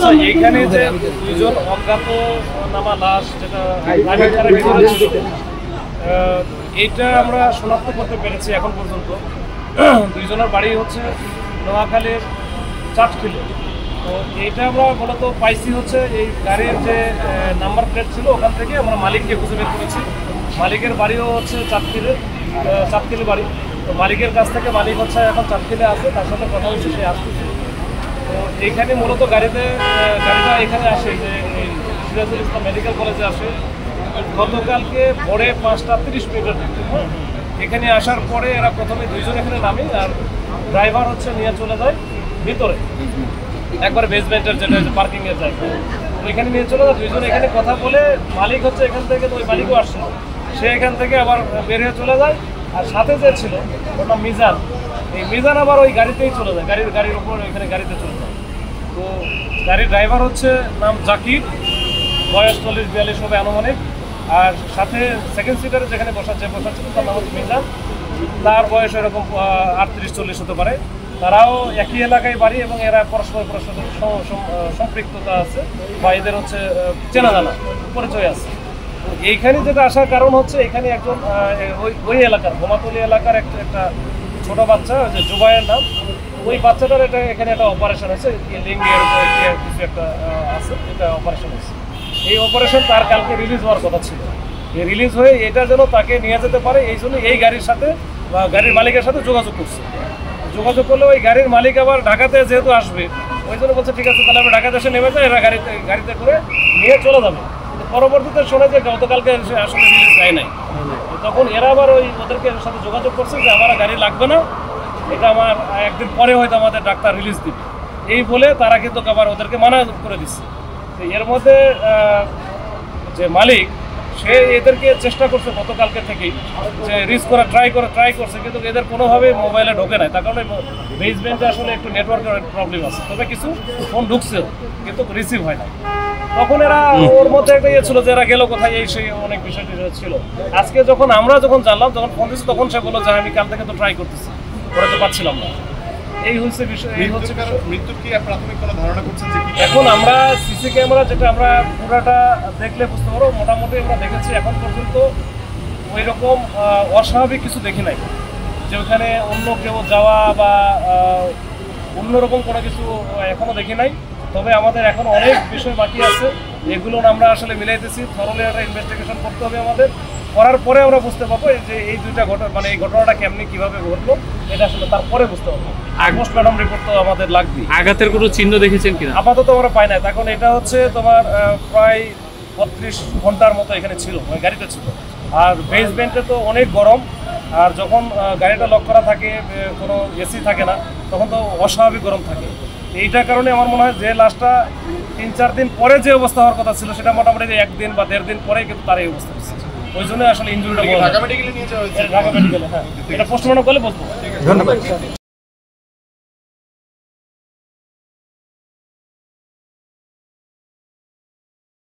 আচ্ছা, এইখানে যে দুইজন অজ্ঞাতনামা লাশ যেটা ভিতরে ছিল, এইটা আমরা শনাক্ত করতে পেরেছি এখন পর্যন্ত। দুইজনের বাড়ি হচ্ছে নোয়াখালীর চাটখিলে। তো এইটা আমরা মূলত পাইছি হচ্ছে এই গাড়ির যে নাম্বার প্লেট ছিল ওখান থেকে আমরা মালিককে খুঁজে বের করেছি। মালিকের বাড়িও হচ্ছে চাটখিলে বাড়ি। তো মালিকের কাছ থেকে মালিক হচ্ছে এখন চাটখিলে আছে, তার সাথে কথা হচ্ছে, সে আসতেছে। তো এইখানে মূলত গাড়িটা এখানে আসে যে এই সিরাজুল ইসলাম মেডিকেল কলেজে আসে গতকালকে ভোরে 5টা 30 মিনিটের দিকে। এখানে আসার পরে এরা প্রথমে দুইজন এখানে নামে, আর ড্রাইভার হচ্ছে নিয়ে চলে যায় ভিতরে একবারে বেসমেন্টের যেটা পার্কিংয়ের জায়গা, ওইখানে নিয়ে চলে যায়। দুইজন এখানে কথা বলে মালিক হচ্ছে এখান থেকে, তো ওই মালিকও আসছে, সে এখান থেকে আবার বের হয়ে চলে যায়। আর সাথে যে ছিল ওর নাম মিজান, এই মিজান আবার ওই গাড়িতেই চলে যায়, গাড়ির উপর ওইখানে গাড়িতে চলে যায়। তো গাড়ির ড্রাইভার হচ্ছে নাম জাকির, বয়স 40-42 হবে আনুমানিক। আর সাথে সেকেন্ড সিটারে যেখানে বসা ছিল তার নাম হচ্ছে মিজান, তার বয়স এরকম 38-40 হতে পারে। তারাও একই এলাকায় বাড়ি এবং এরা পরস্পর সম্পৃক্ততা আছে বা এদের হচ্ছে চেনা জানা পরিচয় আছে। তো এইখানে যেটা আসার কারণ হচ্ছে এখানে একজন ওই এলাকার ভোমাতলি এলাকার একটা ছোট বাচ্চা, যে জুবাইয়ের নাম, ওই বাচ্চাটার এখানে একটা অপারেশন আছে, লিঙ্গের কিছু একটা আছে, এটা অপারেশন হয়েছে। এই অপারেশন তার কালকে রিলিজ হওয়ার কথা ছিল। এই রিলিজ হয়ে এটা যেন তাকে নিয়ে যেতে পারে এই জন্য এই গাড়ির সাথে বা গাড়ির মালিকের সাথে যোগাযোগ করছে। যোগাযোগ করলে ওই গাড়ির মালিক আবার ঢাকাতে যেহেতু আসবে, ওই জন্য বলছে ঠিক আছে তাহলে আমরা ঢাকাতে এসে নেমে যাই, এরা গাড়িতে করে নিয়ে চলে যাবে। পরবর্তীতে শোনে যে গতকালকে আসলে রিলিজ দেয় নাই। তখন এরা আবার ওদেরকে সাথে যোগাযোগ করছে যে আমার গাড়ি লাগবে না, এটা আমার একদিন পরে হয়তো আমাদের ডাক্তার রিলিজ দিবে, এই বলে তারা কিন্তু আবার ওদেরকে মানা করে দিচ্ছে। তো এর মধ্যে যে মালিক সে এদেরকে চেষ্টা করছে গতকালকে থেকেই যে রিস্ক করা ট্রাই করছে, কিন্তু এদের কোনোভাবে মোবাইলে ঢোকে নাই। তার কারণে বেসমেন্টে আসলে একটু নেটওয়ার্কের প্রবলেম আছে, তবে কিছু ফোন ঢুকছেও কিন্তু রিসিভ হয় না। তখন এরা ওর মধ্যে একটা ইয়ে ছিল যে এরা গেল কোথায়, এই সেই অনেক বিষয়টি ছিল। আজকে আমরা যখন জানলাম, যখন ফোন দিচ্ছি, তখন সে বললো যে আমি কাল থেকে তো ট্রাই করতেছি, ওরা তো পাচ্ছিলাম না। এই হচ্ছে বিষয়। মৃত্যুর কি প্রাথমিক কোনো ধারণা করছেন যে এখন আমরা সিসি ক্যামেরা যেটা আমরা পুরাটা দেখলে বুঝতে পারবো, মোটামুটি আমরা দেখেছি এখন পর্যন্ত ওই রকম অস্বাভাবিক কিছু দেখি নাই যে ওখানে অন্য কেউ যাওয়া বা অন্যরকম কোনো কিছু এখনো দেখি নাই। তবে আমাদের এখন অনেক বিষয় বাকি আছে, এগুলো আমরা আসলে মিলাইতেছি। থরলি একটা ইনভেস্টিগেশন করতে হবে আমাদের, করার পরে আমরা বুঝতে পারবো যে এই দুইটা ঘটনা এই ঘটনাটা কেমনি কিভাবে ঘটলো, এটা আসলে তারপরে বুঝতে পারবো। পোস্টমর্টম রিপোর্ট তো আমাদের লাগবে। আঘাতের কোনো চিহ্ন দেখেছেন কিনা? আপাতত আমরা পাই না। এখন এটা হচ্ছে তোমার প্রায় 32 ঘন্টার মতো এখানে ছিল, ওই গাড়িটা ছিল। আর বেসমেন্টে তো অনেক গরম, আর যখন গাড়িটা লক করা থাকে, কোনো এসি থাকে না, তখন তো অস্বাভাবিক গরম থাকে। এইটার কারণে আমার মনে হয় যে লাশটা 3-4 দিন পরে যে অবস্থা হওয়ার কথা ছিল, সেটা মোটামুটি 1 দিন বা 1.5 দিন পরে কিন্তু তার এই অবস্থা হচ্ছে। ওই জন্য আসলে ইনজুরিটা ঢাকা মেডিকেলে নিয়ে যাওয়া হয়েছে। ঢাকা মেডিকেলে, হ্যাঁ, এটা পোস্টমর্টম করলে বলবো। ধন্যবাদ।